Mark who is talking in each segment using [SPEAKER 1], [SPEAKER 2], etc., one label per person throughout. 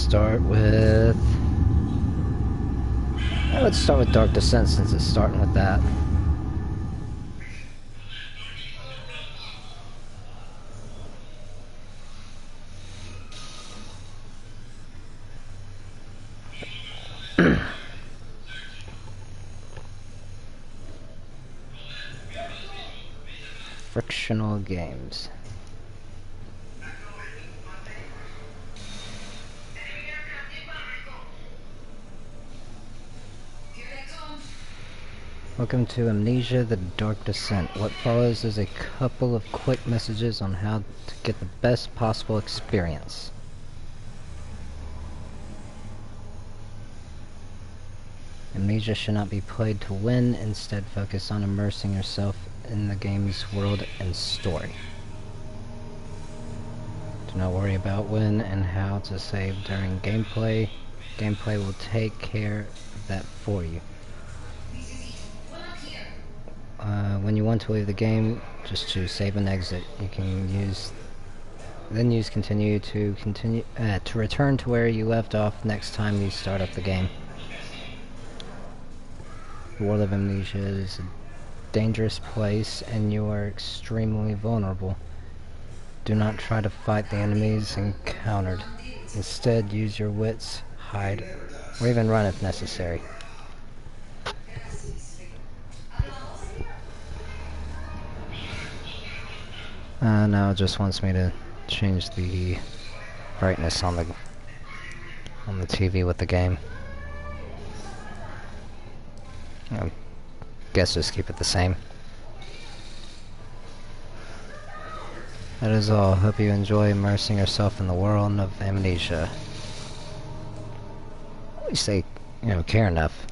[SPEAKER 1] start with... let's start with Dark Descent since it's starting with that. Frictional games. Welcome to Amnesia, the Dark Descent. What follows is a couple of quick messages on how to get the best possible experience. Amnesia should not be played to win, instead focus on immersing yourself in the game's world and story. Do not worry about when and how to save during gameplay. Gameplay will take care of that for you. When you want to leave the game, just choose save and exit. You can use continue to return to where you left off next time you start up the game. The world of Amnesia is a dangerous place and you are extremely vulnerable. Do not try to fight the enemies encountered. Instead, use your wits, hide, or even run if necessary. Now it just wants me to change the brightness on the TV with the game. I guess just keep it the same. That is all. Hope you enjoy immersing yourself in the world of Amnesia. At least they, care enough.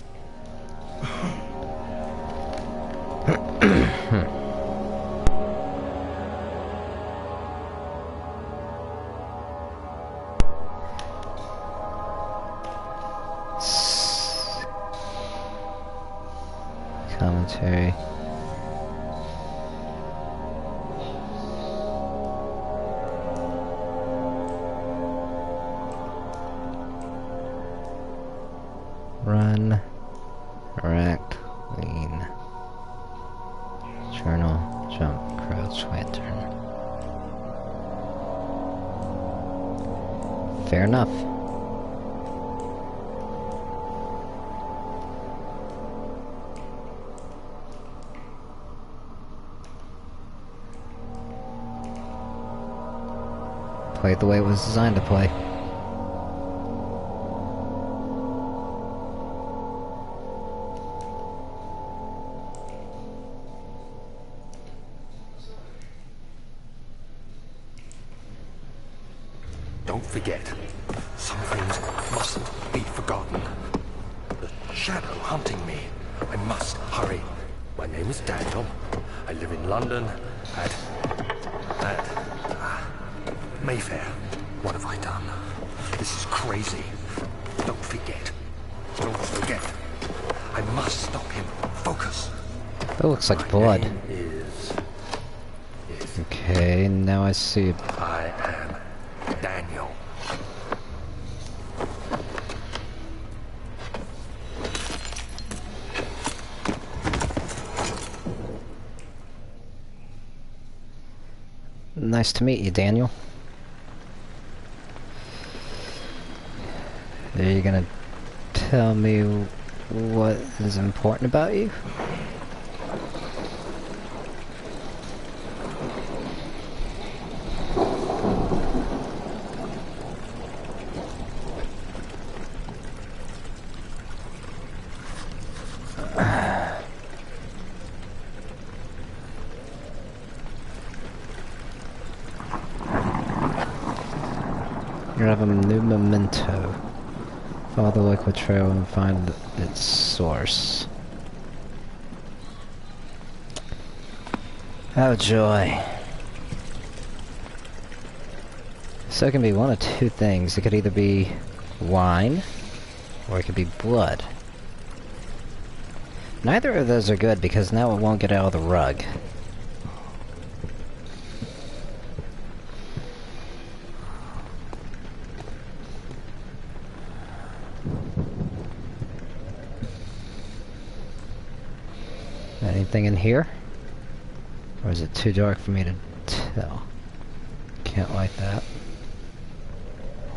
[SPEAKER 1] Commentary. Run, erect, lean, journal, jump, crouch, lantern. Fair enough. Play it the way it was designed to play.
[SPEAKER 2] Don't forget, some things mustn't be forgotten. The shadow hunting me. I must hurry. My name is Daniel. I live in London at Mayfair. What have I done? This is crazy. Don't forget. Don't forget. I must stop him. Focus.
[SPEAKER 1] That looks like blood. Okay, now I see it.
[SPEAKER 2] I am Daniel.
[SPEAKER 1] Nice to meet you, Daniel. Are you gonna tell me what is important about you? You have a new memento. Follow the liquid trail and find its source. Oh joy. So it can be one of two things. It could either be wine, or it could be blood. Neither of those are good because now it won't get out of the rug. anything in here? Or is it too dark for me to tell? Can't light that.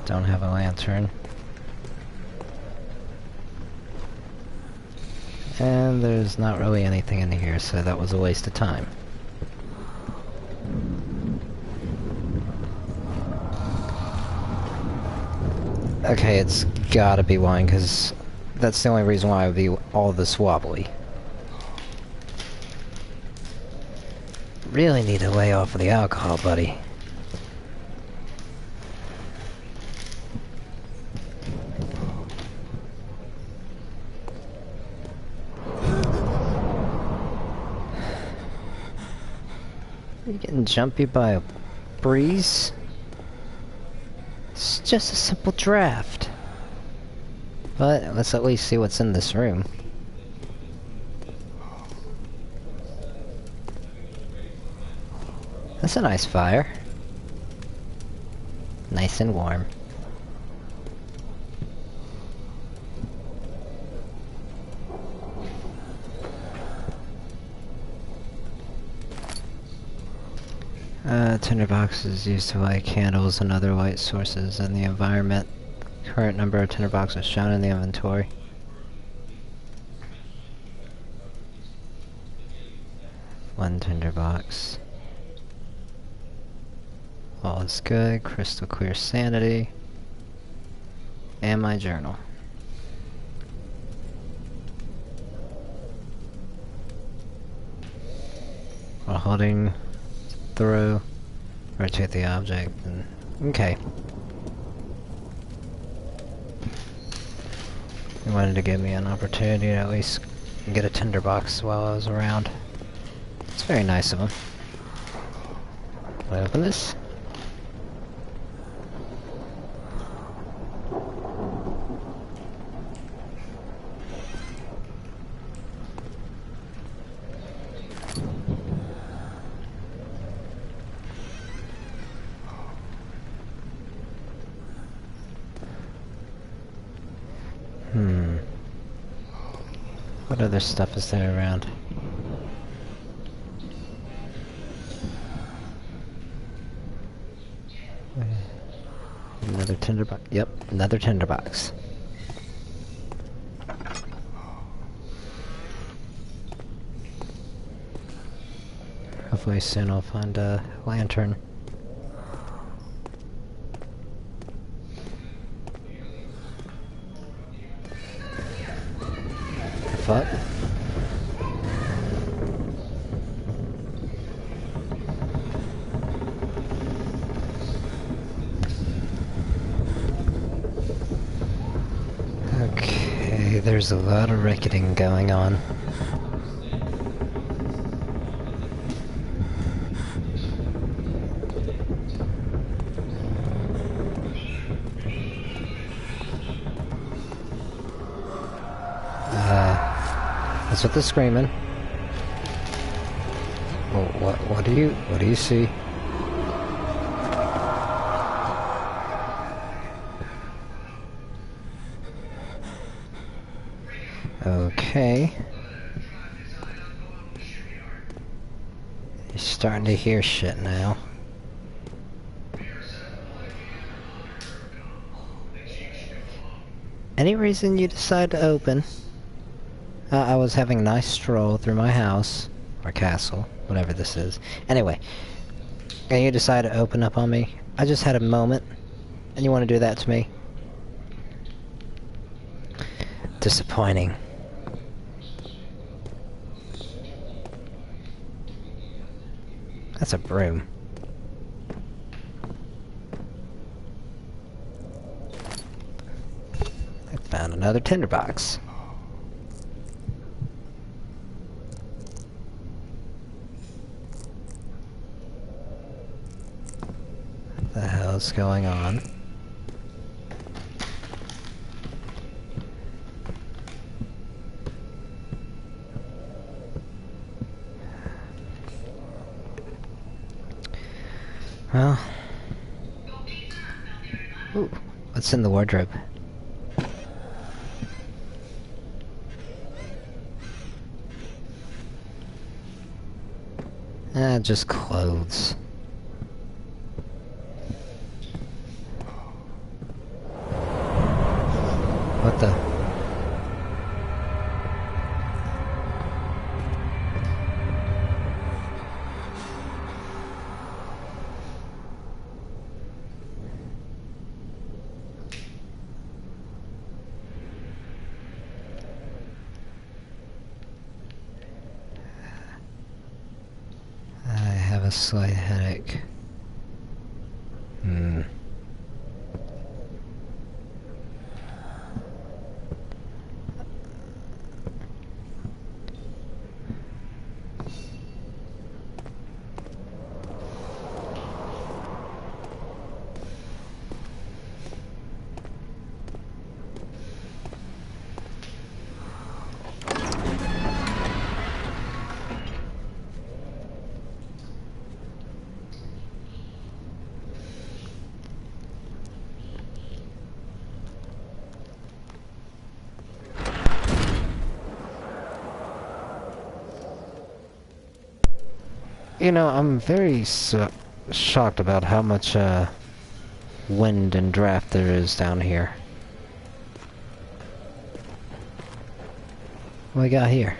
[SPEAKER 1] Don't have a lantern. And there's not really anything in here, so that was a waste of time. Okay, it's gotta be wine, because that's the only reason why I would be all this wobbly. Really need to lay off of the alcohol, buddy. Are you getting jumpy by a breeze? It's just a simple draft. But let's at least see what's in this room. That's a nice fire. Nice and warm. Tinderbox is used to light candles and other light sources in the environment. Current number of tinderboxes shown in the inventory. One tinderbox. All is good. Crystal clear sanity. And my journal. While holding through, rotate the object, and okay. He wanted to give me an opportunity to at least get a tinderbox while I was around. It's very nice of him. Can I open this? What other stuff is there around? Another tinderbox. Yep, another tinderbox. Hopefully soon I'll find a lantern. Fuck. Okay, there's a lot of ricketing going on. That's what they're screaming. Well, what do you see? Okay. You're starting to hear shit now. Any reason you decide to open? I was having a nice stroll through my house, or castle, whatever this is. Anyway, and you decide to open up on me. I just had a moment, and you want to do that to me? Disappointing. That's a broom. I found another tinderbox. What the hell's going on? Well, ooh, what's in the wardrobe? Just clothes. What the? I have a slight headache. You know, I'm very shocked about how much wind and draft there is down here. What we got here?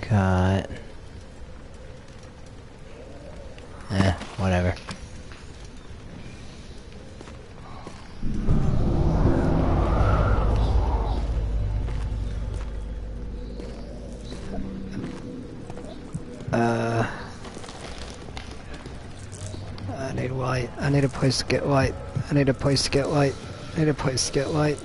[SPEAKER 1] Got... whatever. I need light. I need a place to get light. I need a place to get light. I need a place to get light.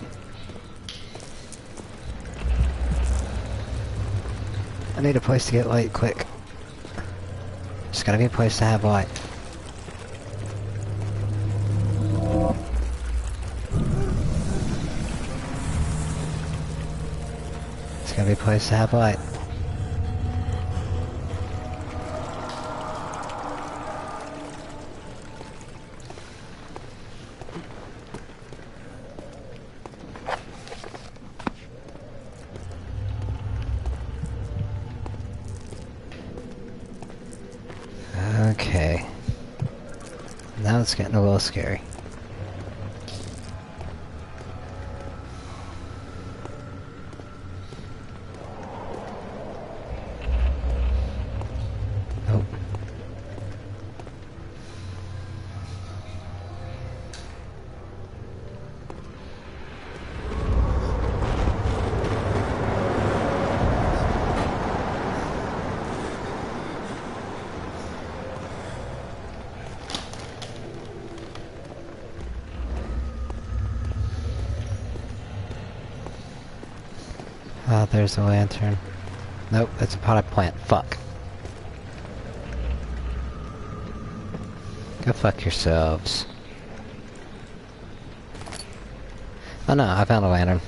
[SPEAKER 1] I need a place to get light, quick. There's gotta be a place to have light. There's gotta be a place to have light. Okay. Now it's getting a little scary. Nope. Oh, there's a lantern. Nope, that's a potted plant. Fuck. Go fuck yourselves. Oh no, I found a lantern.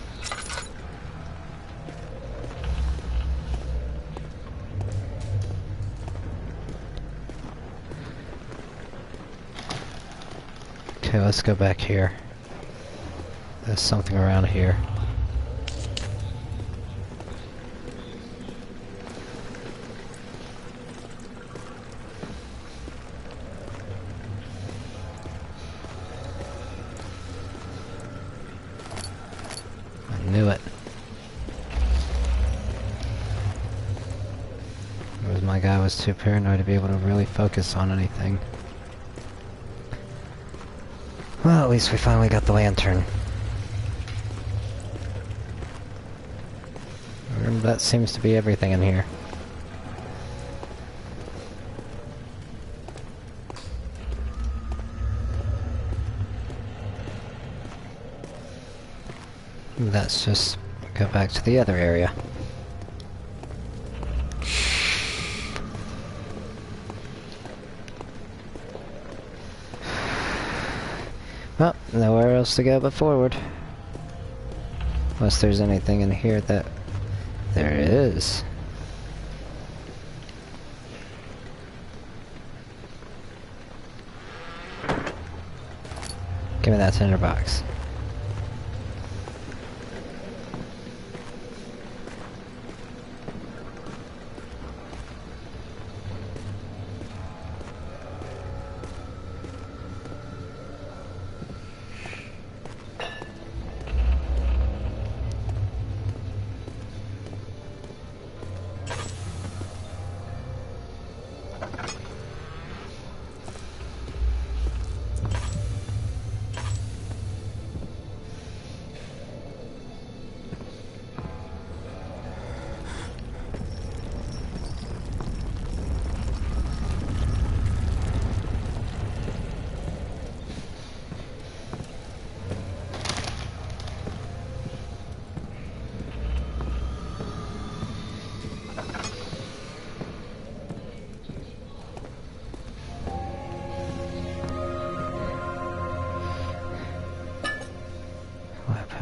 [SPEAKER 1] Okay, let's go back here. There's something around here. Knew it. It was my guy was too paranoid to be able to really focus on anything. Well, at least we finally got the lantern. And that seems to be everything in here. Let's just go back to the other area. Well, nowhere else to go but forward. Unless there's anything in here that... There is. Give me that tinderbox.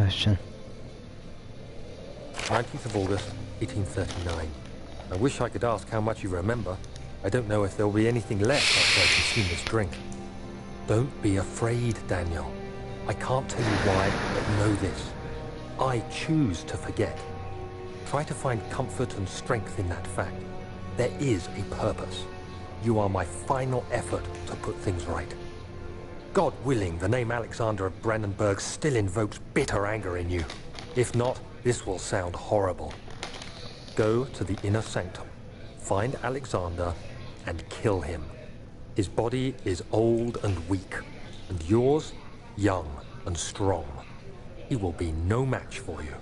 [SPEAKER 1] potion.
[SPEAKER 2] 19th of August, 1839. I wish I could ask how much you remember. I don't know if there'll be anything left after I consume this drink. Don't be afraid, Daniel. I can't tell you why, but know this. I choose to forget. Try to find comfort and strength in that fact. There is a purpose. You are my final effort to put things right. God willing, the name Alexander of Brandenburg still invokes bitter anger in you. If not, this will sound horrible. Go to the inner sanctum, find Alexander, and kill him. His body is old and weak, and yours, young and strong. He will be no match for you.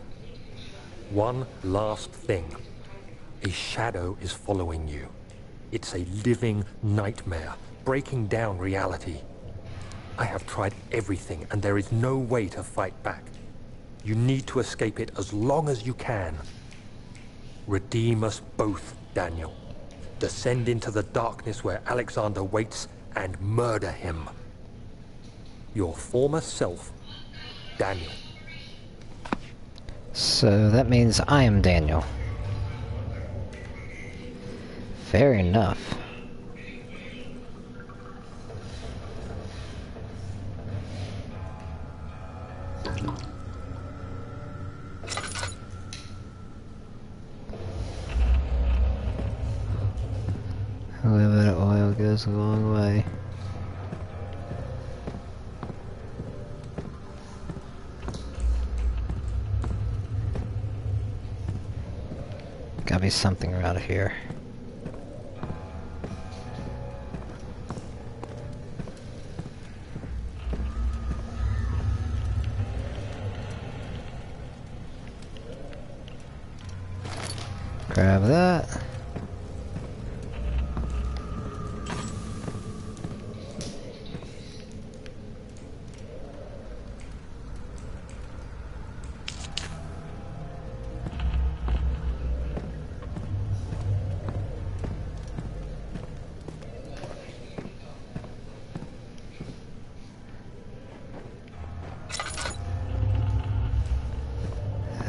[SPEAKER 2] One last thing. A shadow is following you. It's a living nightmare, breaking down reality. I have tried everything, and there is no way to fight back. You need to escape it as long as you can. Redeem us both, Daniel. Descend into the darkness where Alexander waits and murder him. Your former self, Daniel.
[SPEAKER 1] So that means I am Daniel. Fair enough. A little bit of oil goes a long way. Gotta be something around here. Grab that.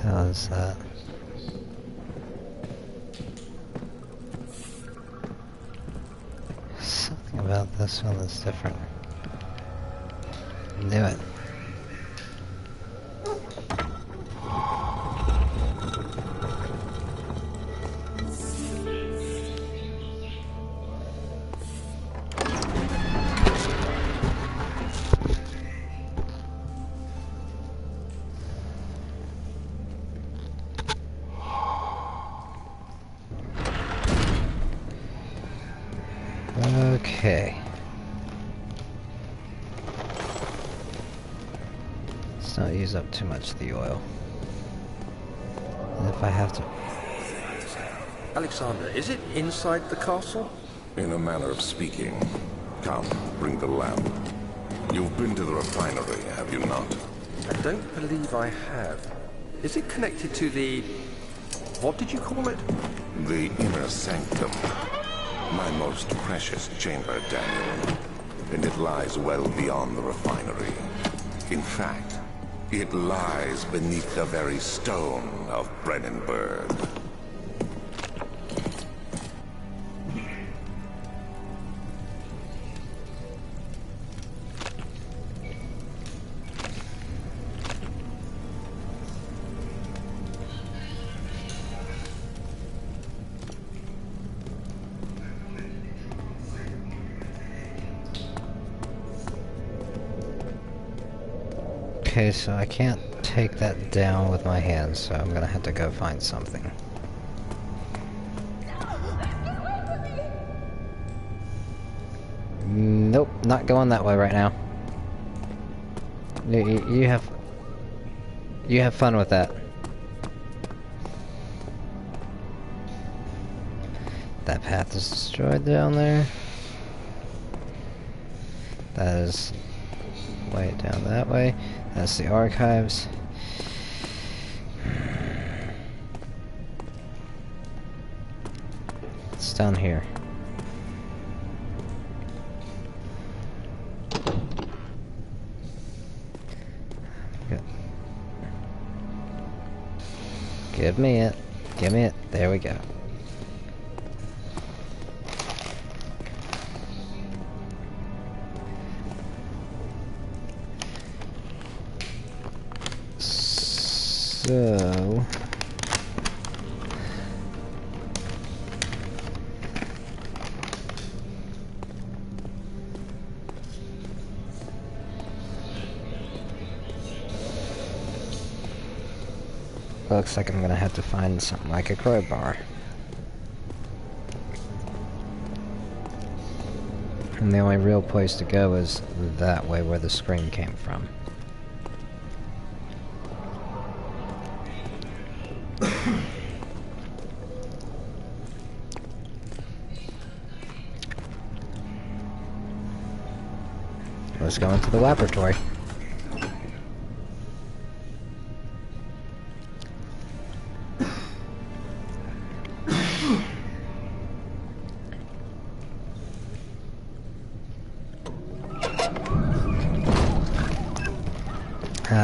[SPEAKER 1] How is that? Something about this one is different. Do it. Okay. Let's not use up too much of the oil. And if I have to...
[SPEAKER 2] Alexander, is it inside the castle?
[SPEAKER 3] In a manner of speaking. Come, bring the lamp. You've been to the refinery, have you not?
[SPEAKER 2] I don't believe I have. Is it connected to the... what did you call it?
[SPEAKER 3] The inner sanctum. My most precious chamber, Daniel. And it lies well beyond the refinery. In fact, it lies beneath the very stone of Brandenburg.
[SPEAKER 1] Okay, so I can't take that down with my hands, so I'm gonna have to go find something. Nope, not going that way right now. You have fun with that. That path is destroyed down there. That is way down that way. That's the archives. It's down here. Give me it. Give me it. There we go. So... looks like I'm gonna have to find something like a crowbar. And the only real place to go is that way where the scream came from. Let's go into the laboratory.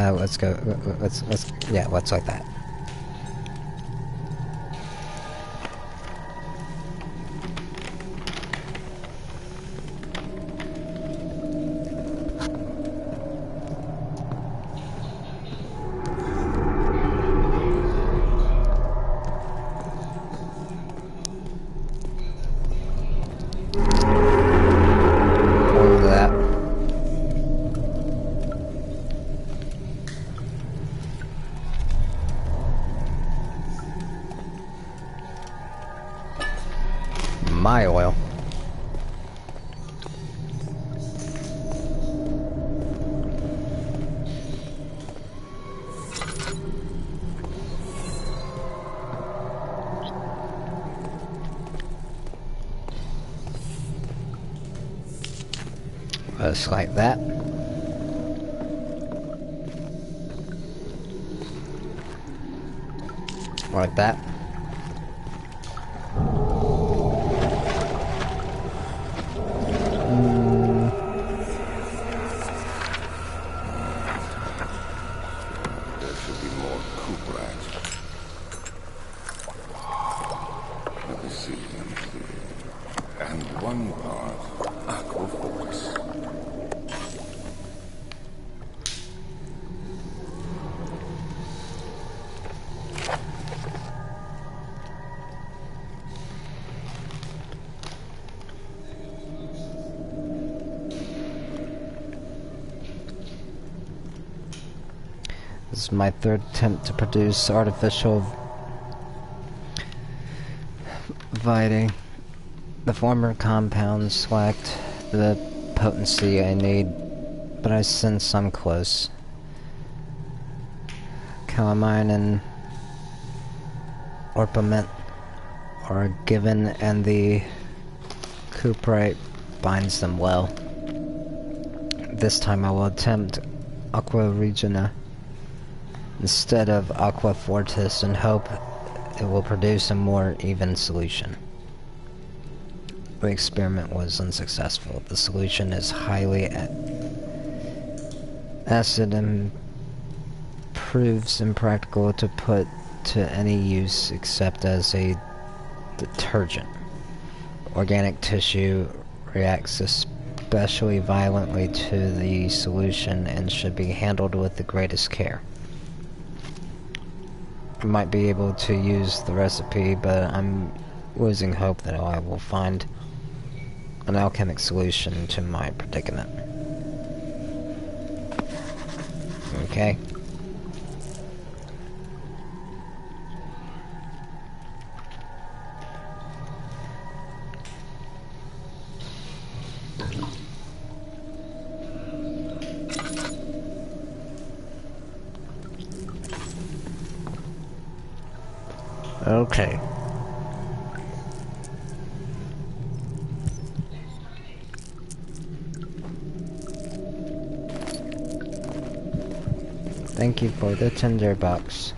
[SPEAKER 1] Let's go, let's like that. My oil. Just like that. Like that. This is my third attempt to produce artificial Vitae. The former compounds lacked the potency I need, but I sense I'm close. Calamine and orpiment are given, and the cuprite binds them well. This time I will attempt Aqua Regina instead of Aqua Fortis and hope it will produce a more even solution. The experiment was unsuccessful. The solution is highly acid and proves impractical to put to any use except as a detergent. Organic tissue reacts especially violently to the solution and should be handled with the greatest care. I might be able to use the recipe, but I'm losing hope that I will find an alchemic solution to my predicament. Okay. Okay. Thank you for the tinderbox.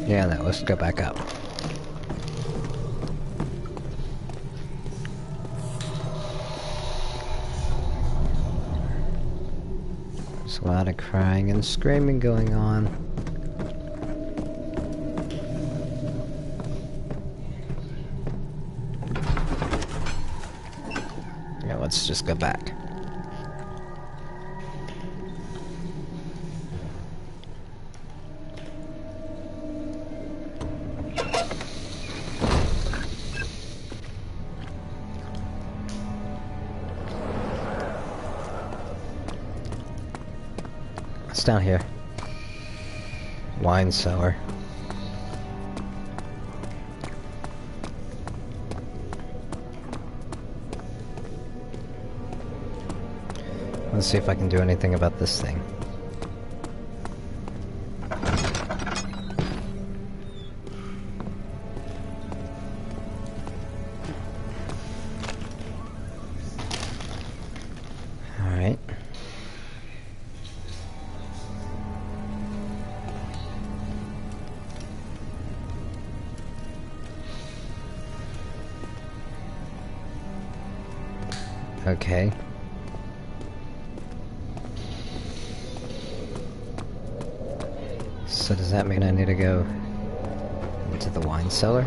[SPEAKER 1] Yeah, now let's go back up. A lot of crying and screaming going on. Yeah, let's just go back. What's down here? Wine cellar. Let's see if I can do anything about this thing. Alright. Okay. So does that mean I need to go into the wine cellar?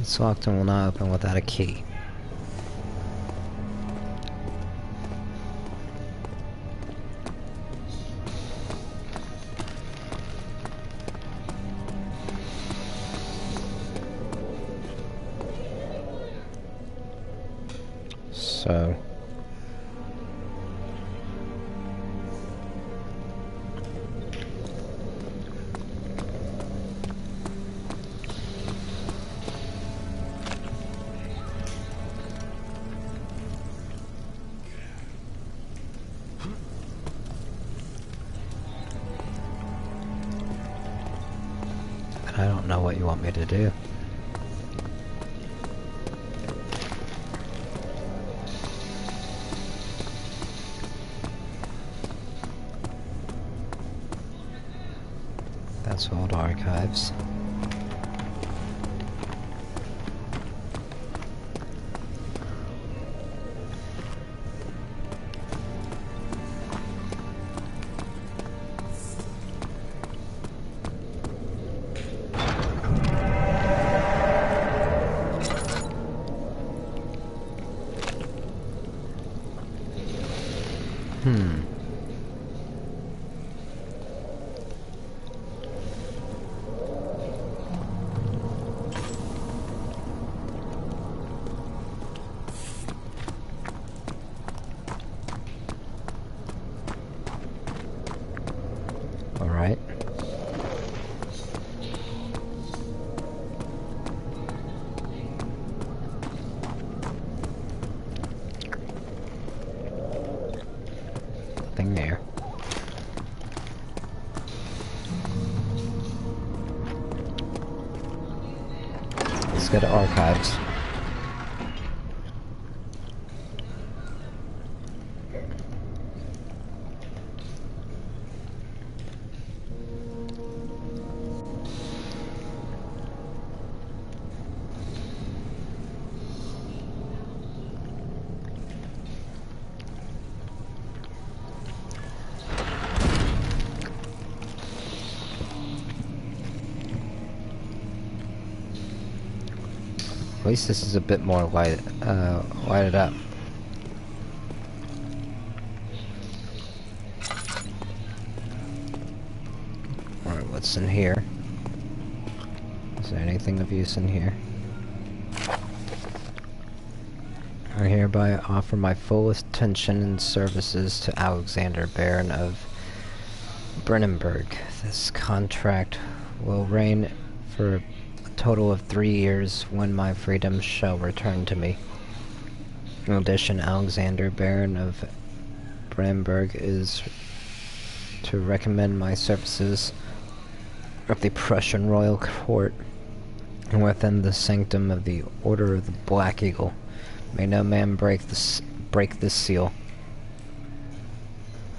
[SPEAKER 1] It's locked and will not open without a key. So I don't know what you want me to do. That's old archives. All right. Nothing there. Let's go to archives. At least this is a bit more lighted up. Alright, what's in here? Is there anything of use in here? I hereby offer my full attention and services to Alexander, Baron of Brennenburg. This contract will reign for a total of 3 years, when my freedom shall return to me. In addition, Alexander, Baron of Brennenburg, is to recommend my services of the Prussian royal court and within the sanctum of the Order of the Black Eagle. May no man break this seal.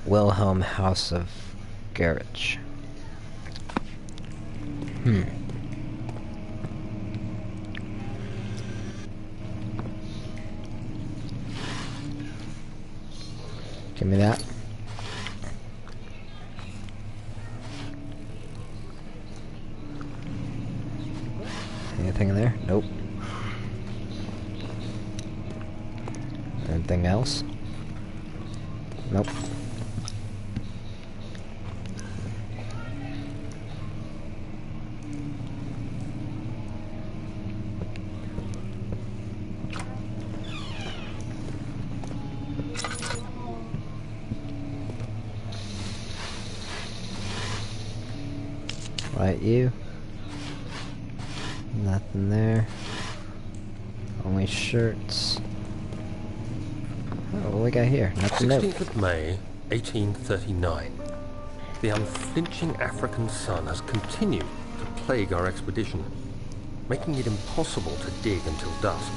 [SPEAKER 1] Wilhelm, House of Gerich. Give me that. Anything in there? Nope. Anything else? Nope. Right, you. Nothing there. Only shirts. Oh, what we got here? Nothing.
[SPEAKER 2] 16th of May, 1839. The unflinching African sun has continued to plague our expedition, making it impossible to dig until dusk.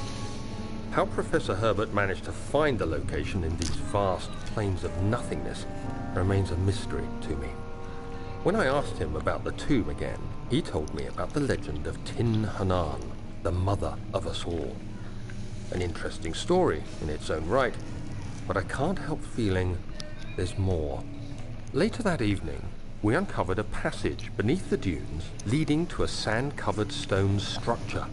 [SPEAKER 2] How Professor Herbert managed to find the location in these vast plains of nothingness remains a mystery to me. When I asked him about the tomb again, he told me about the legend of Tin Hanan, the mother of us all. An interesting story in its own right, but I can't help feeling there's more. Later that evening, we uncovered a passage beneath the dunes leading to a sand-covered stone structure.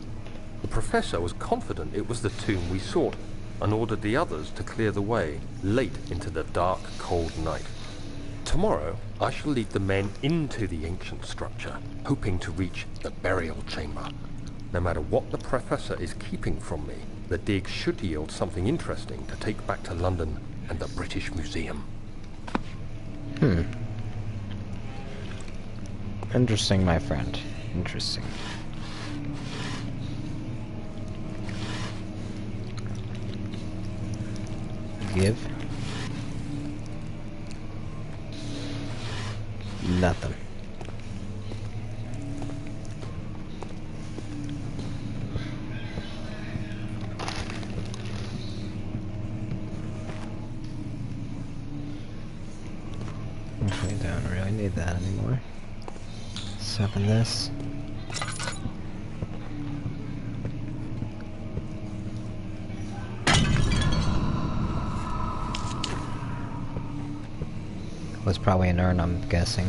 [SPEAKER 2] The professor was confident it was the tomb we sought and ordered the others to clear the way late into the dark, cold night. Tomorrow, I shall lead the men into the ancient structure, hoping to reach the burial chamber. No matter what the professor is keeping from me, the dig should yield something interesting to take back to London and the British Museum.
[SPEAKER 1] Interesting, my friend. Interesting. Give. Nothing. Actually, don't really need that anymore. Let's open this. Was probably an urn, I'm guessing.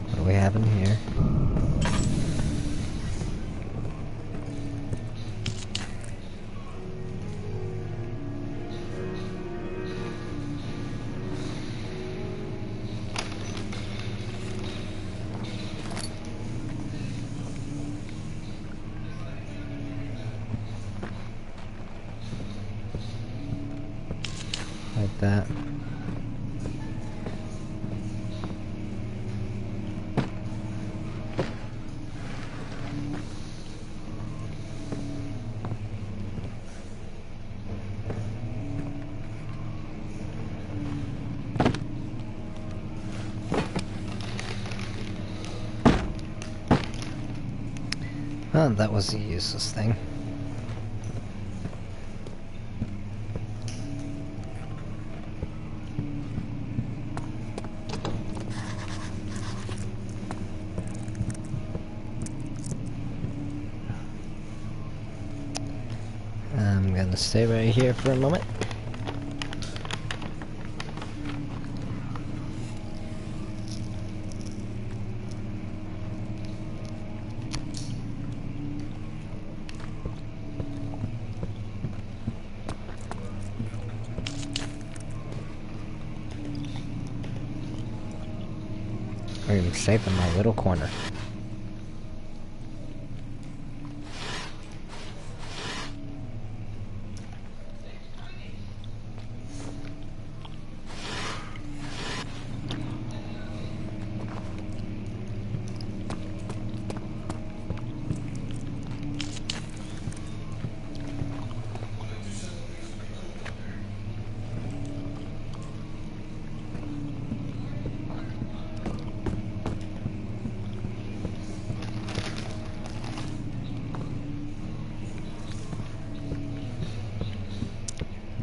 [SPEAKER 1] What do we have in here? Like that. Oh, that was a useless thing. I'm gonna stay right here for a moment. I'm safe in my little corner.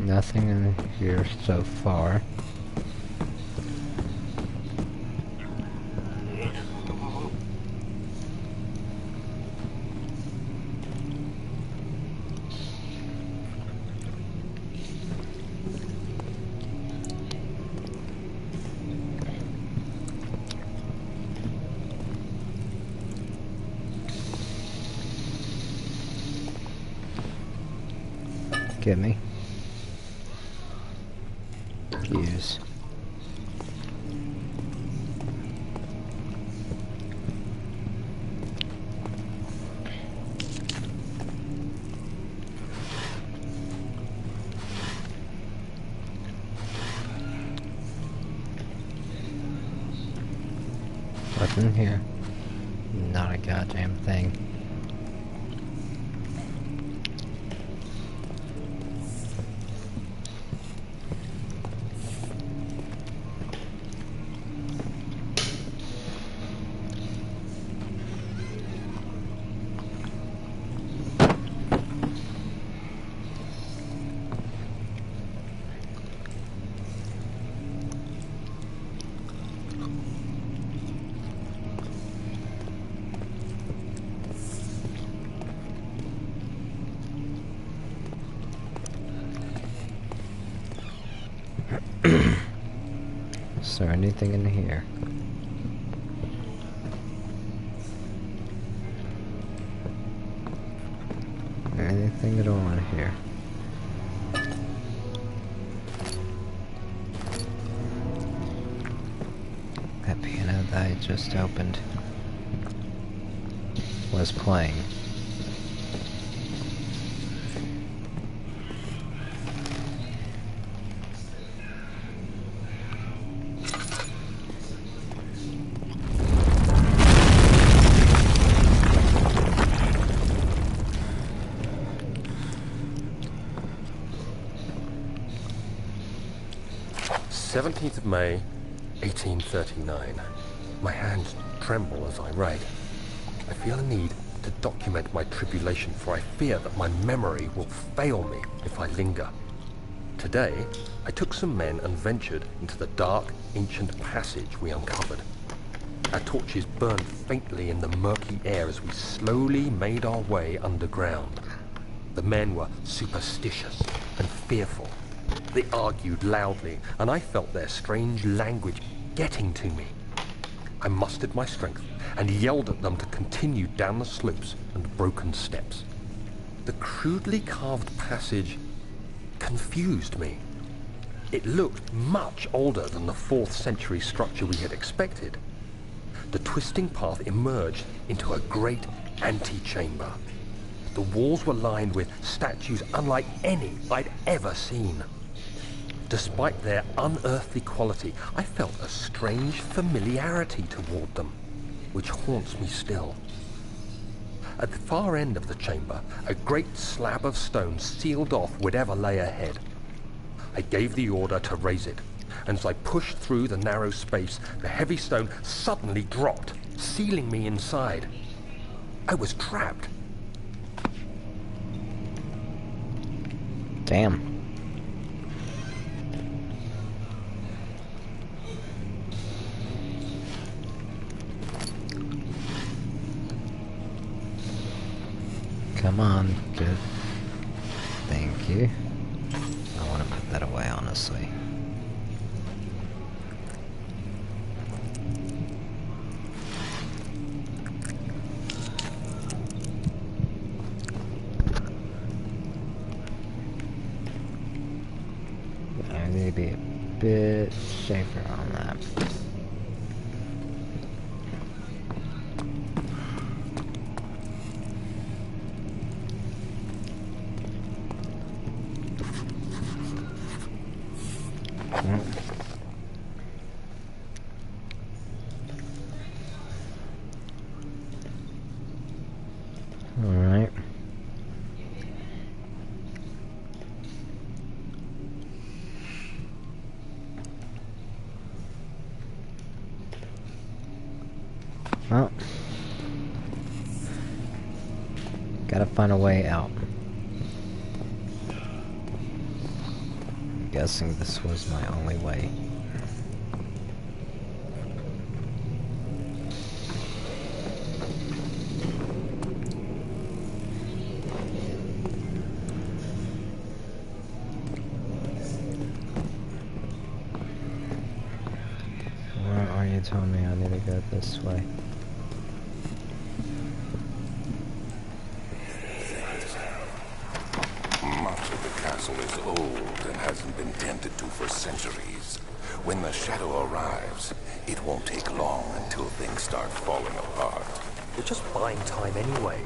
[SPEAKER 1] Nothing in here so far. Get me. Use. What's in here? Not a goddamn thing. Is there anything in here? Anything at all in here? That piano that I just opened was playing.
[SPEAKER 2] May 1839. My hands tremble as I write. I feel a need to document my tribulation, for I fear that my memory will fail me if I linger. Today, I took some men and ventured into the dark, ancient passage we uncovered. Our torches burned faintly in the murky air as we slowly made our way underground. The men were superstitious and fearful. They argued loudly, and I felt their strange language getting to me. I mustered my strength and yelled at them to continue down the slopes and broken steps. The crudely carved passage confused me. It looked much older than the 4th century structure we had expected. The twisting path emerged into a great antechamber. The walls were lined with statues unlike any I'd ever seen. Despite their unearthly quality, I felt a strange familiarity toward them, which haunts me still. At the far end of the chamber, a great slab of stone sealed off whatever lay ahead. I gave the order to raise it, and as I pushed through the narrow space, the heavy stone suddenly dropped, sealing me inside. I was trapped.
[SPEAKER 1] Damn. Come on, good. Thank you. I want to put that away, honestly. I need to be a bit safer on that. Alright. Well, gotta find a way out. guessing this was my only way. Where are you telling me I need to go this way?
[SPEAKER 3] Much of the castle is old and hasn't been tended to for centuries. When the shadow arrives, it won't take long until things start falling apart.
[SPEAKER 2] We're just buying time anyway.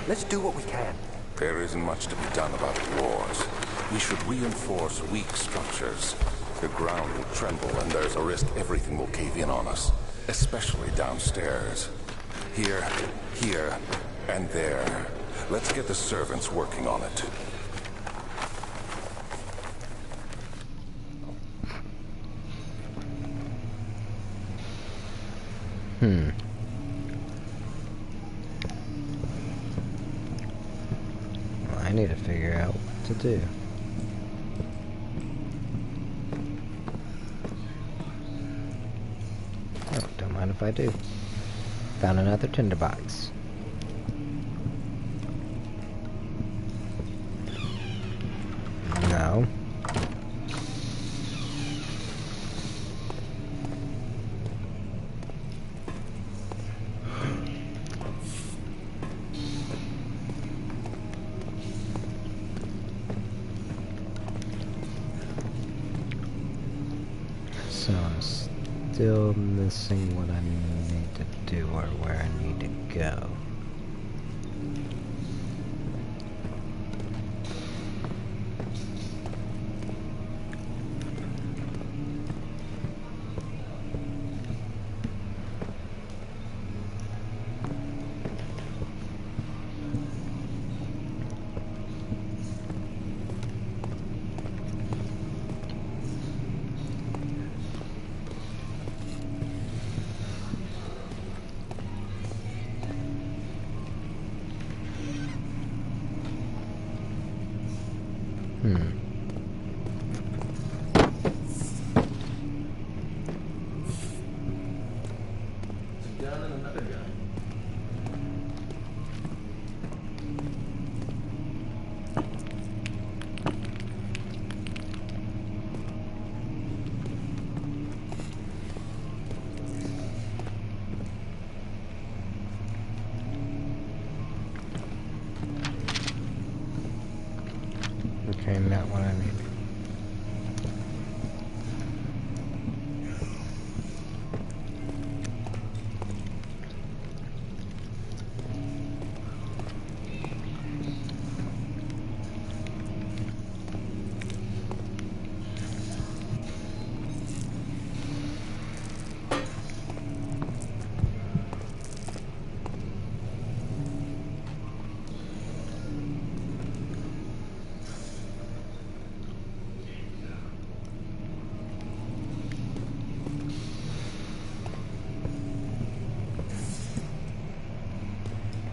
[SPEAKER 2] Let's do what we can.
[SPEAKER 3] There isn't much to be done about wars. We should reinforce weak structures. The ground will tremble and there's a risk everything will cave in on us, especially downstairs. Here, and there. Let's get the servants working on it.
[SPEAKER 1] Well, I need to figure out what to do. Oh, don't mind if I do. Found another tinderbox. No. So I'm still missing what I need to do or where I need to go. Okay, not what I need.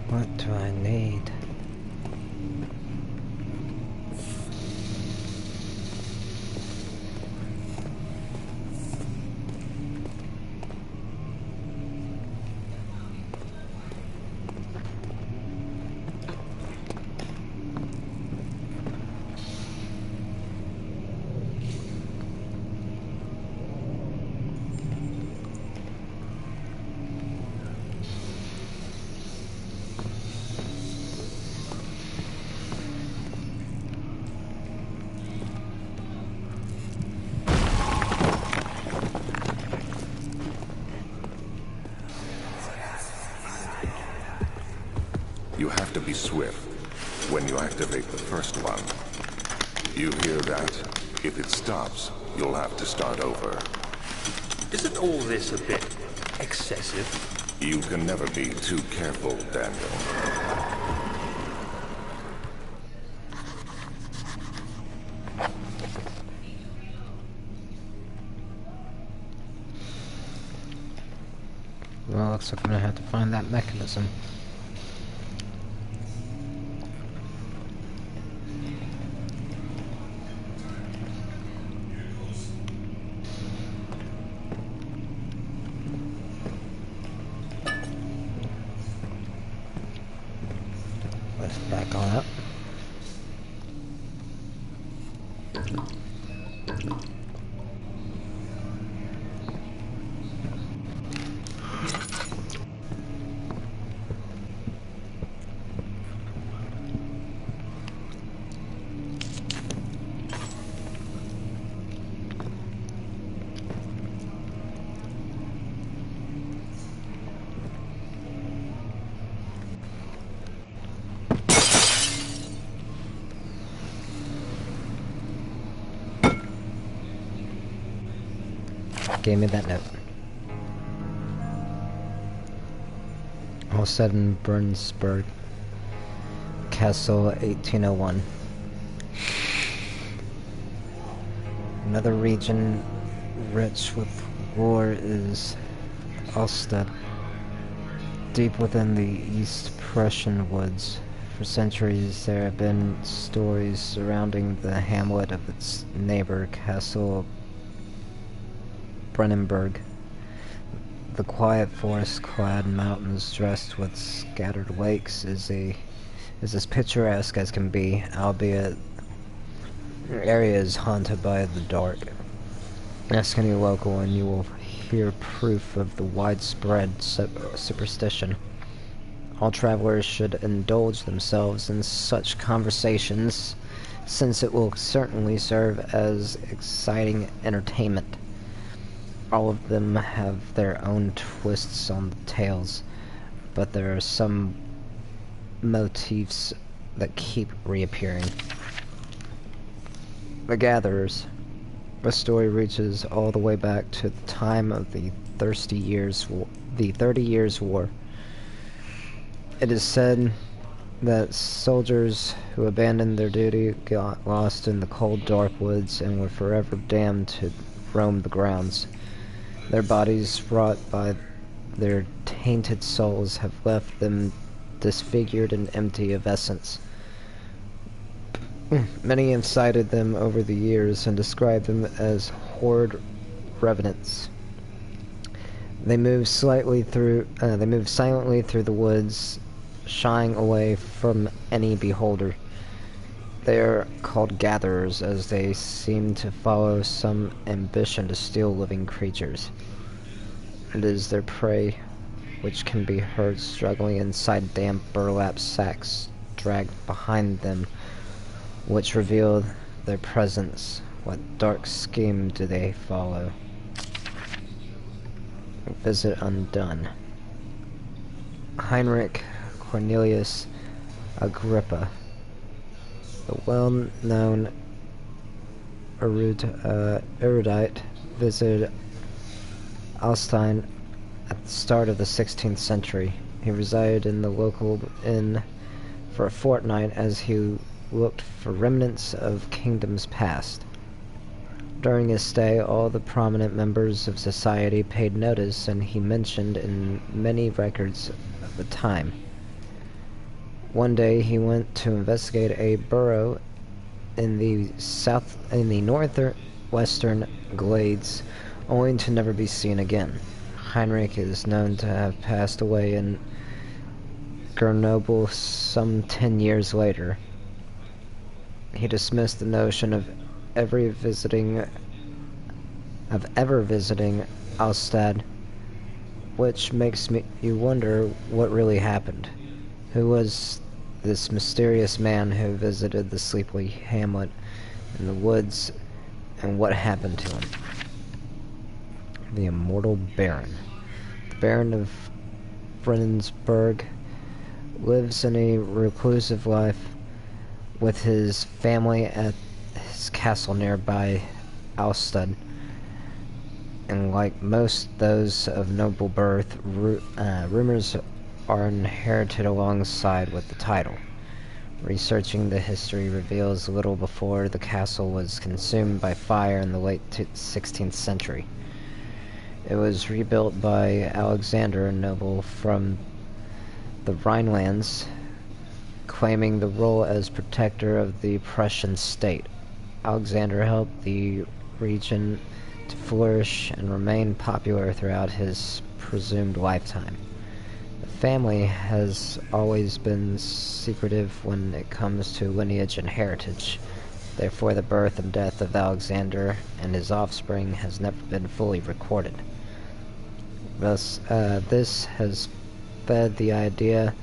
[SPEAKER 1] What do I need?
[SPEAKER 3] You have to be swift when you activate the first one. You hear that? If it stops, you'll have to start over.
[SPEAKER 2] Isn't all this a bit excessive?
[SPEAKER 3] You can never be too careful, Daniel.
[SPEAKER 1] Well, looks like I'm gonna have to find that mechanism. Gave me that note. All set in Brunsberg Castle, 1801. Another region rich with lore is Alstad, deep within the East Prussian woods. For centuries there have been stories surrounding the hamlet of its neighbor, Castle Brennenburg. The quiet forest-clad mountains dressed with scattered lakes is as picturesque as can be, albeit the area is haunted by the dark. Ask any local and you will hear proof of the widespread superstition. All travelers should indulge themselves in such conversations, since it will certainly serve as exciting entertainment. All of them have their own twists on the tales, but there are some motifs that keep reappearing. The Gatherers. The story reaches all the way back to the time of the 30 Years' War. It is said that soldiers who abandoned their duty got lost in the cold, dark woods and were forever damned to roam the grounds. Their bodies, wrought by their tainted souls, have left them disfigured and empty of essence. Many have cited them over the years and described them as horrid revenants. They move silently through the woods, shying away from any beholder. They are called gatherers, as they seem to follow some ambition to steal living creatures. It is their prey which can be heard struggling inside damp burlap sacks dragged behind them, which reveal their presence. What dark scheme do they follow? Visit undone. Heinrich Cornelius Agrippa, the well-known erudite, visited Alstein at the start of the 16th century. He resided in the local inn for a fortnight as he looked for remnants of kingdoms past. During his stay, all the prominent members of society paid notice, and he mentioned in many records of the time. One day he went to investigate a burrow in the northwestern glades, only to never be seen again. Heinrich is known to have passed away in Grenoble some 10 years later. He dismissed the notion of ever visiting Alstad, which makes you wonder what really happened. Who was this mysterious man who visited the sleepy hamlet in the woods, and what happened to him? The immortal Baron. The Baron of Brennensburg lives in a reclusive life with his family at his castle nearby Alstad, and like most those of noble birth, rumors are inherited alongside with the title. Researching the history reveals little before the castle was consumed by fire in the late 16th century. It was rebuilt by Alexander, a noble from the Rhinelands, claiming the role as protector of the Prussian state. Alexander helped the region to flourish and remain popular throughout his presumed lifetime. The family has always been secretive when it comes to lineage and heritage, Therefore, the birth and death of Alexander and his offspring has never been fully recorded. Thus, this has fed the idea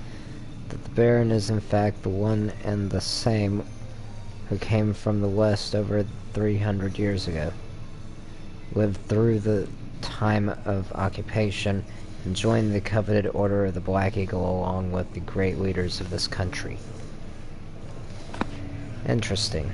[SPEAKER 1] that the Baron is in fact the one and the same who came from the west over 300 years ago, lived through the time of occupation, and joined the coveted Order of the Black Eagle along with the great leaders of this country. Interesting.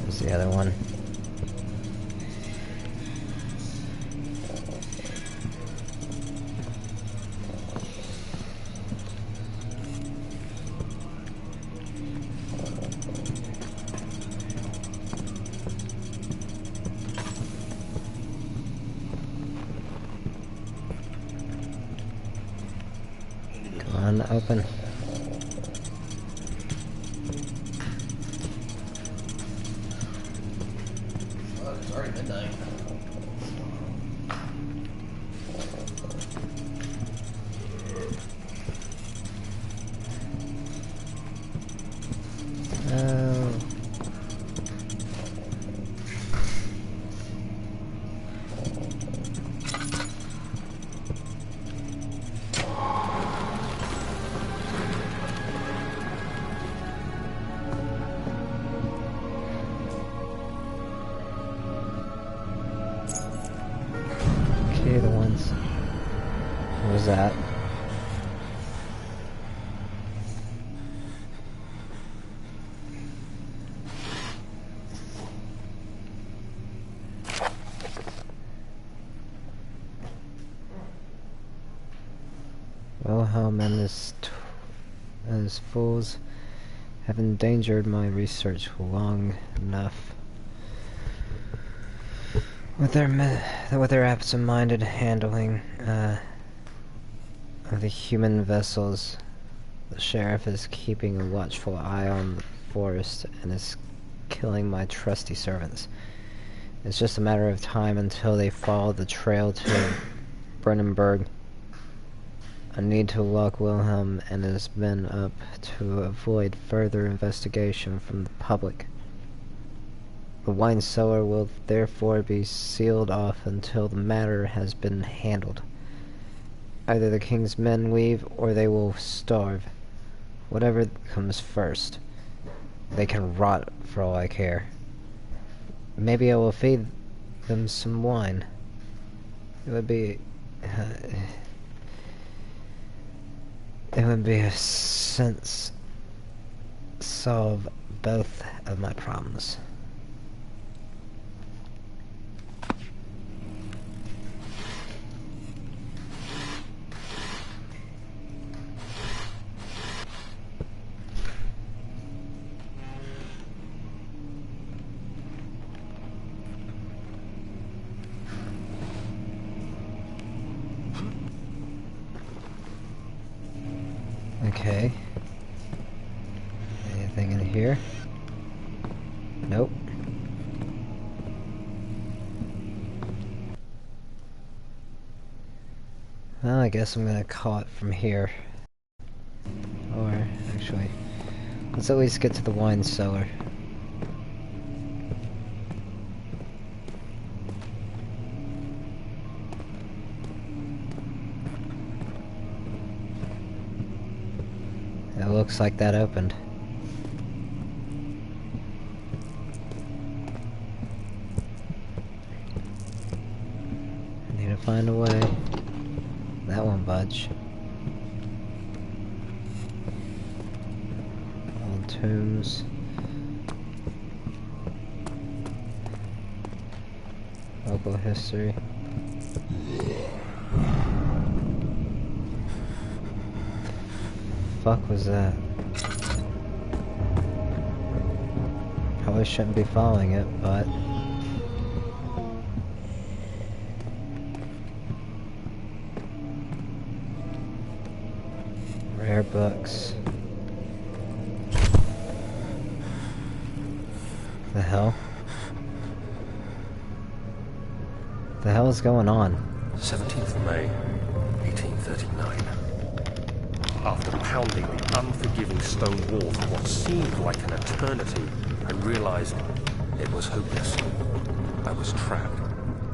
[SPEAKER 1] There's the other one. Come on, open.
[SPEAKER 4] Oh, it's already midnight.
[SPEAKER 1] Oh. Okay, the ones. What was that? Wilhelm and his fools have endangered my research long enough. With their absent-minded handling of the human vessels, the sheriff is keeping a watchful eye on the forest and is killing my trusty servants. It's just a matter of time until they follow the trail to Brennenburg. I need to lock Wilhelm and his men up to avoid further investigation from the public. The wine cellar will therefore be sealed off until the matter has been handled. Either the king's men leave or they will starve. Whatever comes first. They can rot for all I care. Maybe I will feed them some wine. It would be a sense solve both of my problems. Okay. Anything in here? Nope. Well, I guess I'm gonna call it from here. Or, actually, let's at least get to the wine cellar. It looks like that opened. I need to find a way. That won't budge. tombs. Local history. Fuck was that? Probably shouldn't be following it, but rare books. The hell? The hell is going on?
[SPEAKER 2] 17th of May, 1839. After pounding the unforgiving stone wall for what seemed like an eternity, I realized it was hopeless. I was trapped.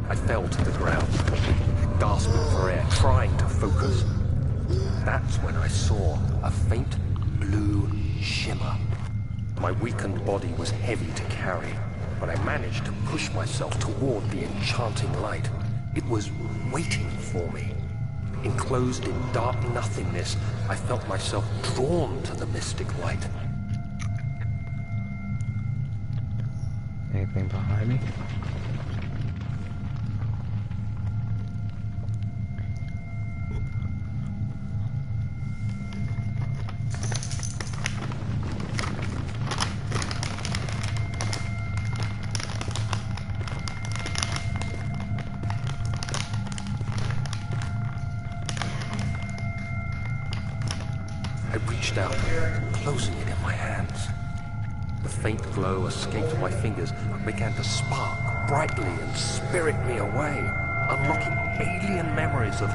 [SPEAKER 2] I fell to the ground, gasping for air, trying to focus. That's when I saw a faint blue shimmer. My weakened body was heavy to carry, but I managed to push myself toward the enchanting light. It was waiting for me. Enclosed in dark nothingness, I felt myself drawn to the mystic light.
[SPEAKER 1] Anything behind me?
[SPEAKER 2] I reached out, closing it in my hands. The faint glow escaped my fingers and began to spark brightly and spirit me away, unlocking alien memories of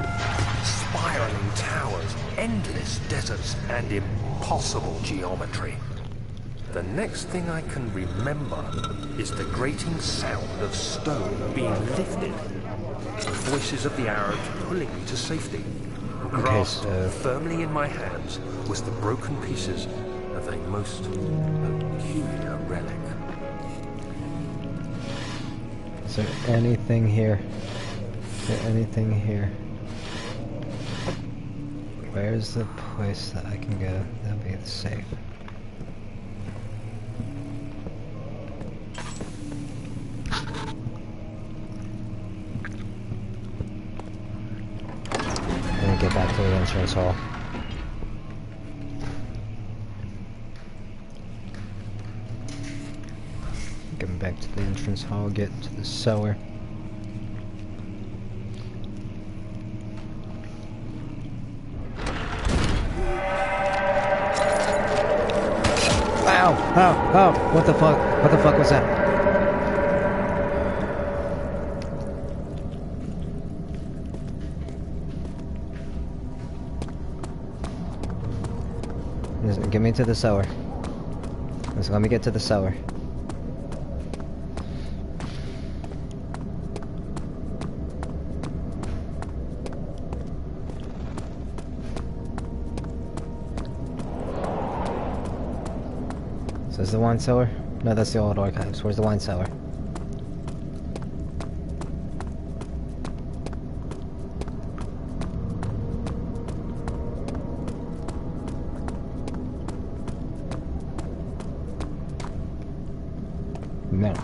[SPEAKER 2] spiraling towers, endless deserts, and impossible geometry. The next thing I can remember is the grating sound of stone being lifted, the voices of the Arabs pulling me to safety. Grasped firmly in my hands was the broken pieces of a most peculiar relic.
[SPEAKER 1] Is there anything here? Is there anything here? Where's the place that I can go that'll be safe? Get back to the entrance hall. Getting back to the entrance hall, get to the cellar. Ow! Ow! Ow! What the fuck? What the fuck was that? Get me to the cellar. Let me get to the cellar. So is the wine cellar? No, that's the old archives. Where's the wine cellar? No.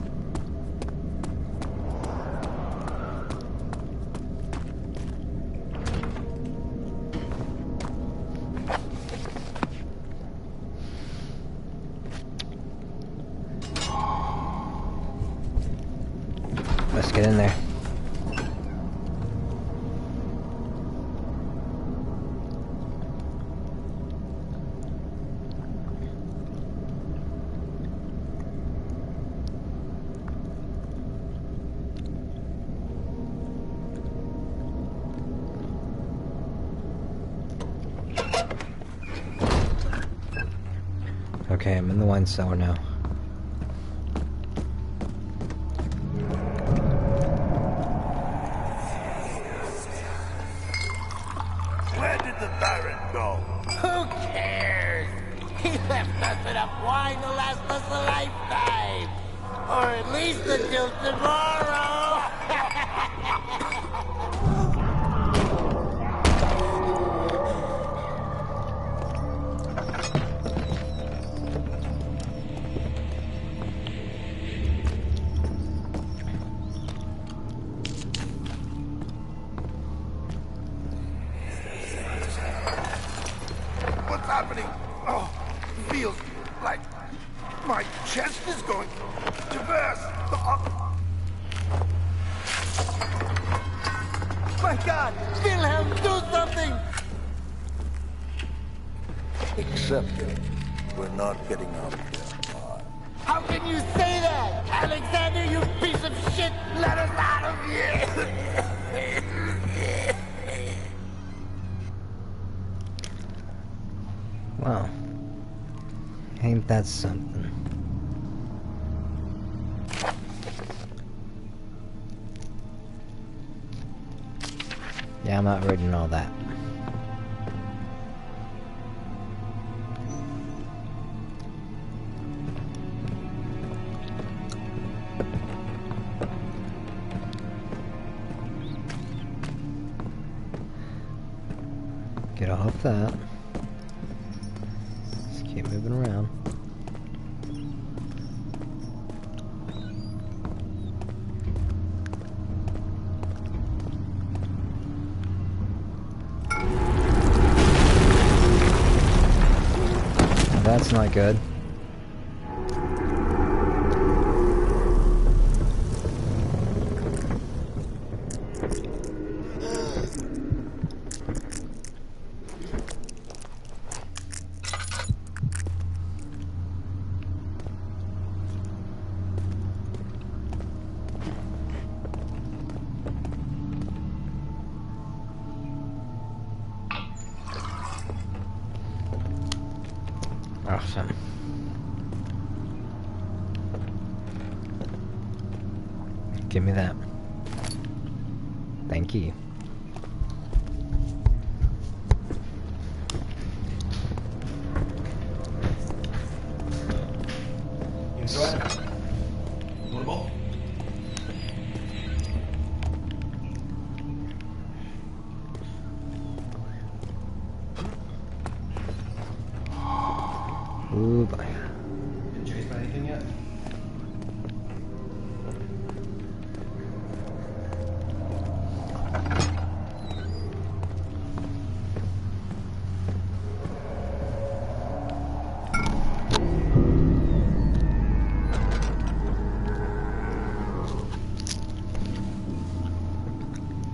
[SPEAKER 1] Let's get in there. Okay, I'm in the wine cellar now.
[SPEAKER 5] Where did the Baron go?
[SPEAKER 6] Who cares? He left us enough wine to last us a lifetime. Or at least until tomorrow.
[SPEAKER 5] Traverse!
[SPEAKER 6] My God! Wilhelm, do something!
[SPEAKER 5] Accept it. We're not getting out of here.
[SPEAKER 6] How can you say that? Alexander, you piece of shit! Let us out of here!
[SPEAKER 1] Wow. Ain't that something? Yeah, I'm not reading all that. Get off that. Just keep moving around. That's not good. Awesome. Give me that. Thank you.
[SPEAKER 4] You enjoy it? Want a ball?
[SPEAKER 1] Ooh, boy.
[SPEAKER 4] Been chased by anything yet?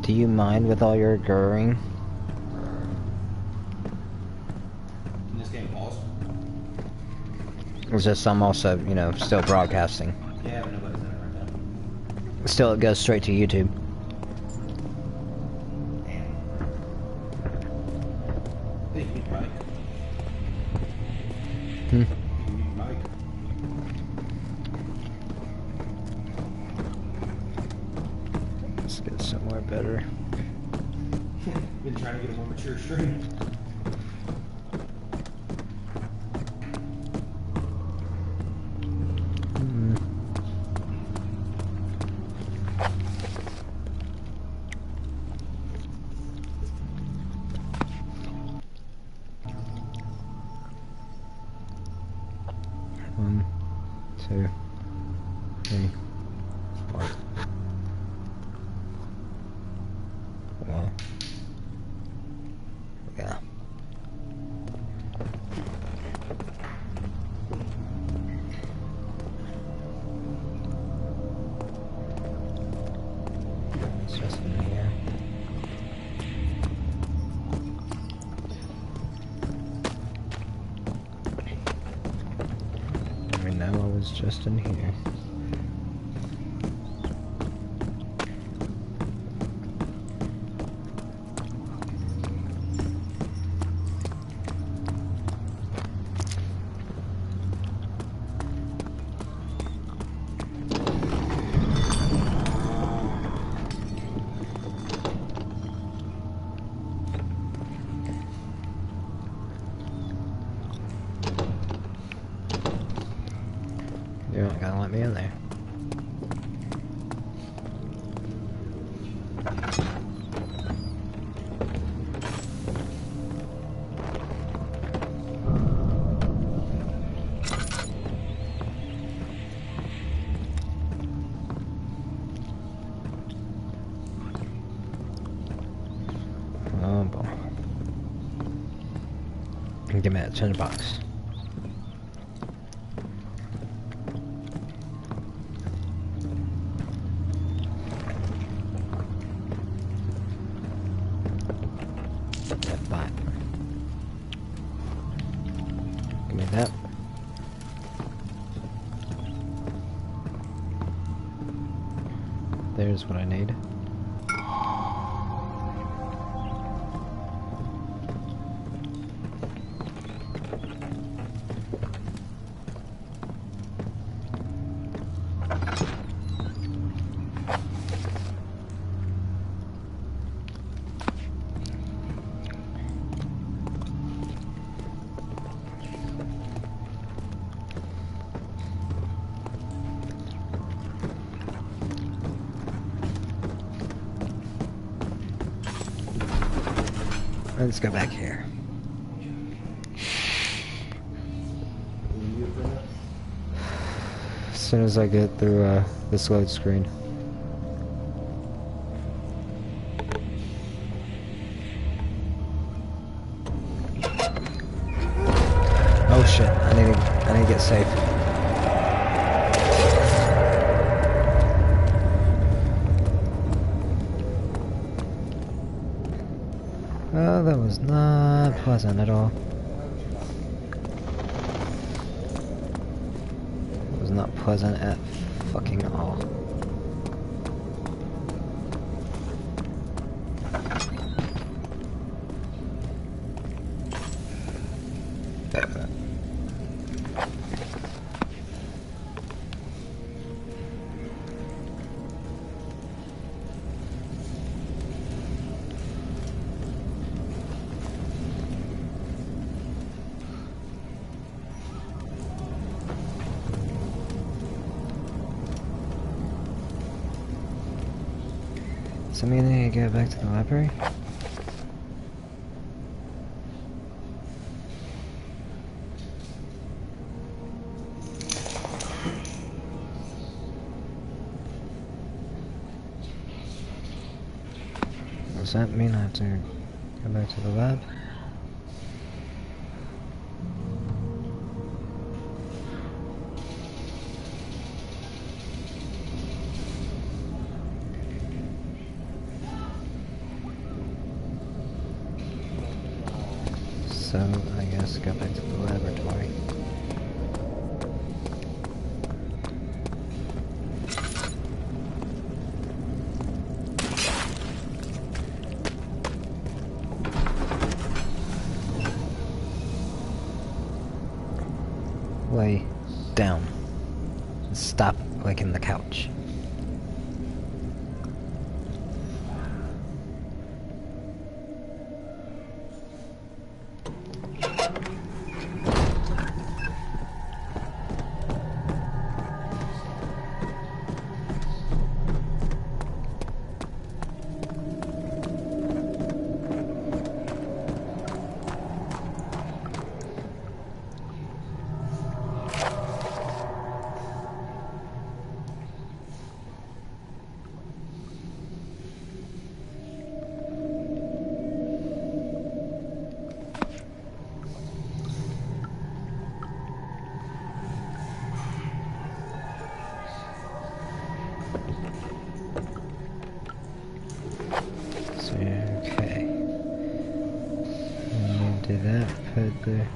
[SPEAKER 1] Do you mind with all your gurring?
[SPEAKER 4] In this game, pause.
[SPEAKER 1] It's just I'm also, you know, still broadcasting.
[SPEAKER 4] Yeah, but nobody's in it right now.
[SPEAKER 1] Still, it goes straight to YouTube.
[SPEAKER 4] Hey, you need Mike.
[SPEAKER 1] Hmm.
[SPEAKER 4] You need Mike.
[SPEAKER 1] Let's get somewhere better.
[SPEAKER 4] Been trying to get a more mature stream.
[SPEAKER 1] One, two, three, four. Well, yeah. It's just in here. I mean, now I was just in here. You don't gotta let me in there. Oh boy. Give me that $10. there's what I need. Let's go back here. As soon as I get through this load screen. Oh shit, I need to get safe. Oh, that was not pleasant at all. It was not pleasant at fucking all. So I need to get back to the library? Does that mean I have to go back to the lab? So, I guess go back to the laboratory. Lay down. Stop licking the couch. Okay. Do that, put the...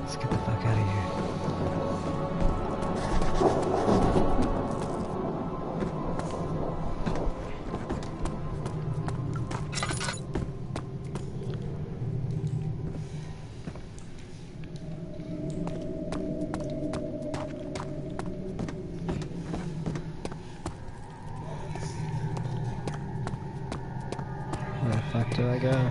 [SPEAKER 1] Let's get the fuck out of here. Where the fuck do I go?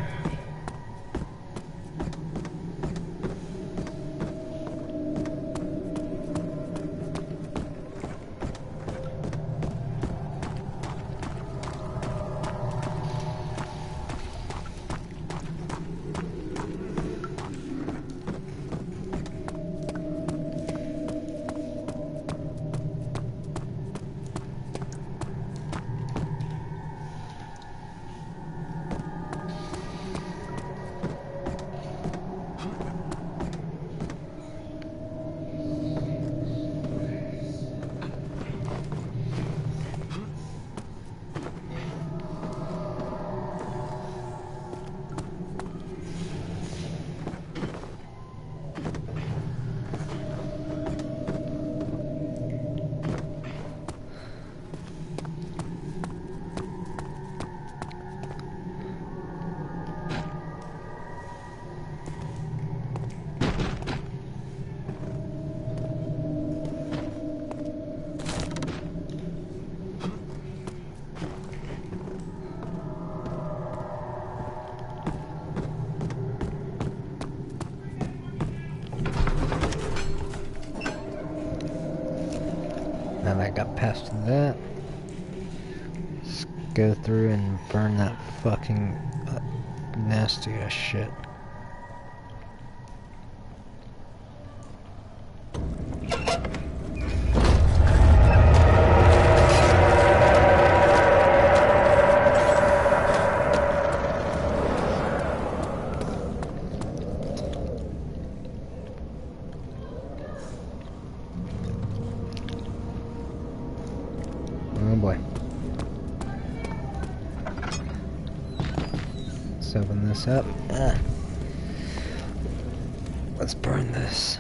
[SPEAKER 1] Now that I got past that, let's go through and burn that fucking nasty ass shit. Oh boy. Let's open this up. Let's burn this.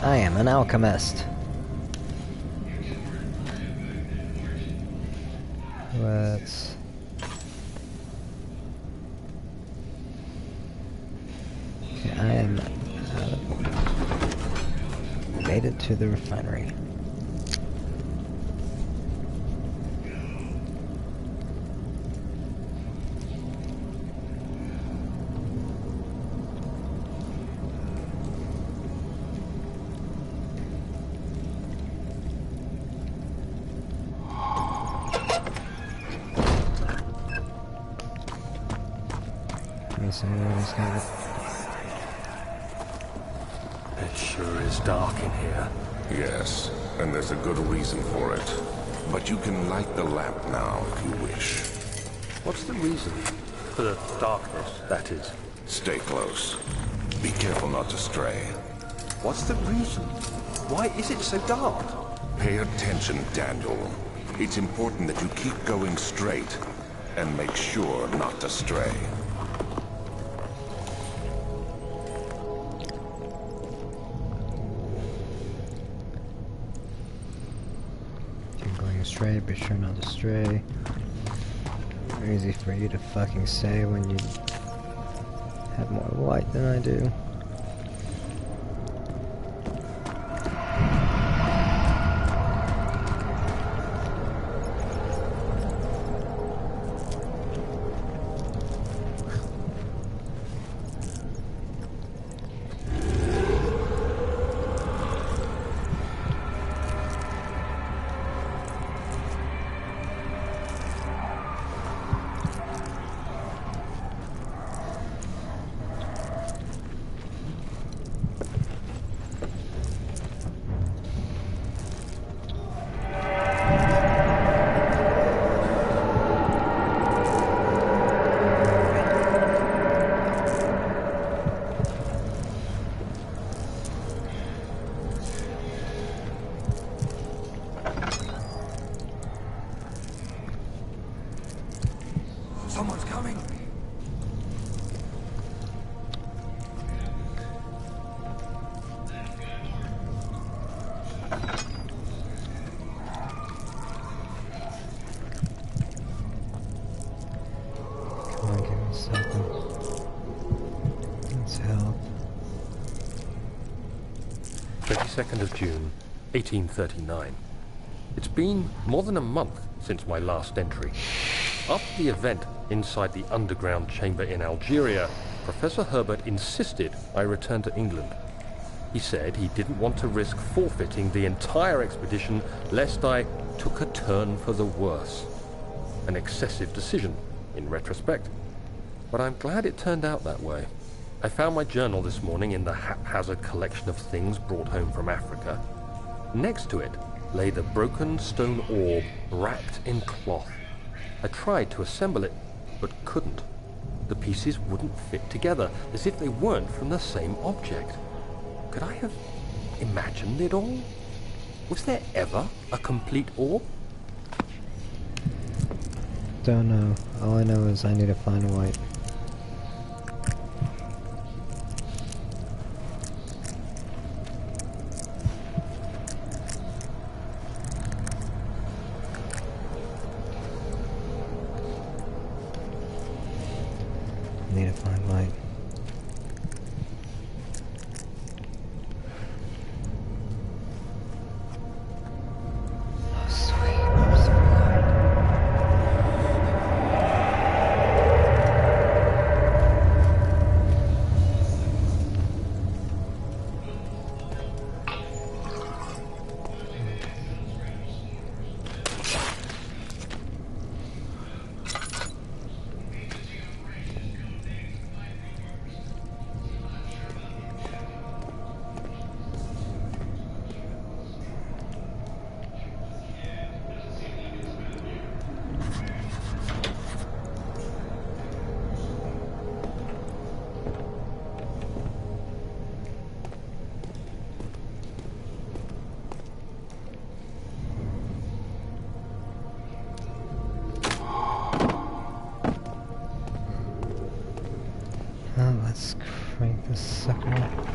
[SPEAKER 1] I am an alchemist. Let's... Okay, I am... made it to the refinery. Somebody's got it.
[SPEAKER 2] It sure is dark in here.
[SPEAKER 3] Yes, and there's a good reason for it. But you can light the lamp now if you wish.
[SPEAKER 2] What's the reason? For the darkness, that is.
[SPEAKER 3] Stay close. Be careful not to stray.
[SPEAKER 2] What's the reason? Why is it so dark?
[SPEAKER 3] Pay attention, Daniel. It's important that you keep going straight and make sure not to stray.
[SPEAKER 1] Stray, be sure not to stray. Easy for you to fucking say when you have more light than I do.
[SPEAKER 2] Someone's coming.
[SPEAKER 1] 1 second. Let's help.
[SPEAKER 2] 22nd of June, 1839. It's been more than a month since my last entry. After the event inside the underground chamber in Algeria, Professor Herbert insisted I return to England. He said he didn't want to risk forfeiting the entire expedition lest I took a turn for the worse. An excessive decision, in retrospect. But I'm glad it turned out that way. I found my journal this morning in the haphazard collection of things brought home from Africa. Next to it lay the broken stone orb wrapped in cloth. I tried to assemble it, but couldn't. The pieces wouldn't fit together, as if they weren't from the same object. Could I have imagined it all? Was there ever a complete orb?
[SPEAKER 1] Don't know. All I know is I need to find white. Need to find light. Oh, sweet. I'm so light. Let's crank this sucker up.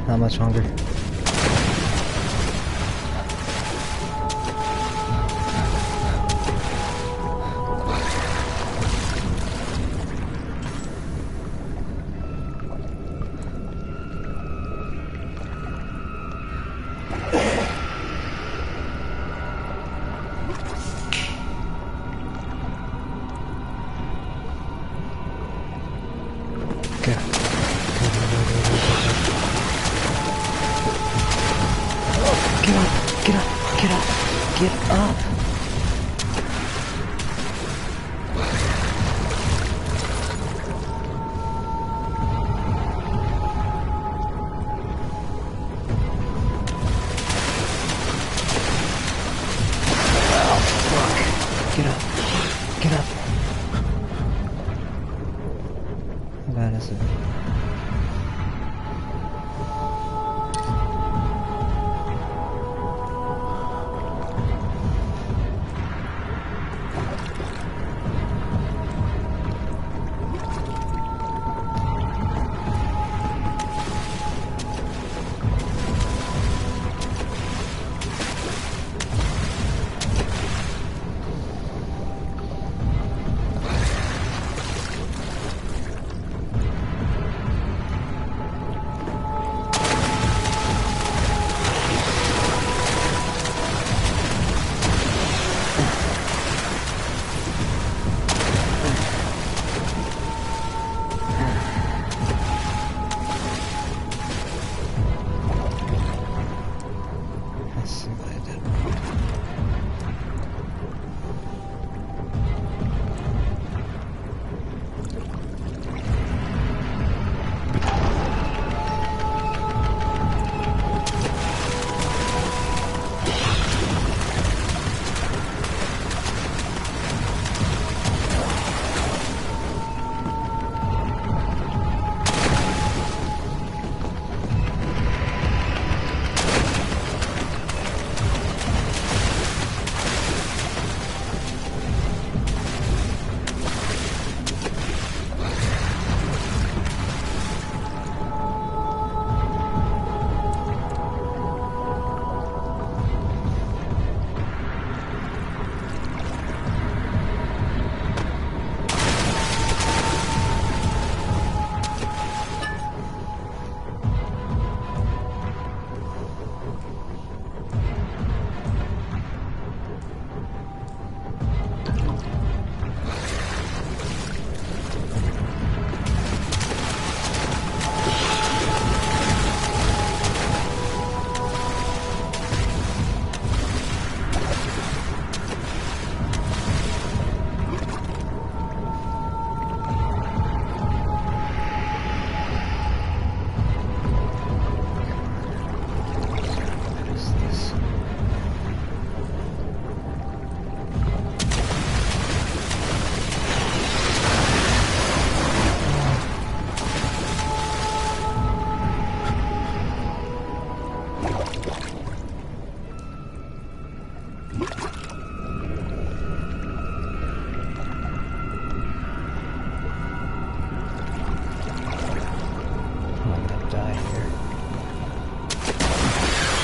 [SPEAKER 1] Not much longer. Get up! bad is it?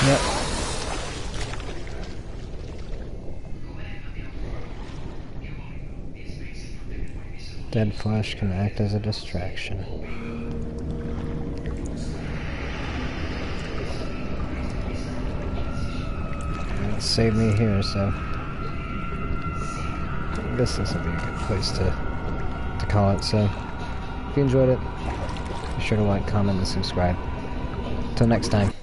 [SPEAKER 1] Yep. Dead flesh can act as a distraction. It saved me here, so I guess this would be a good place to call it. So if you enjoyed it, be sure to like, comment, and subscribe. Till next time.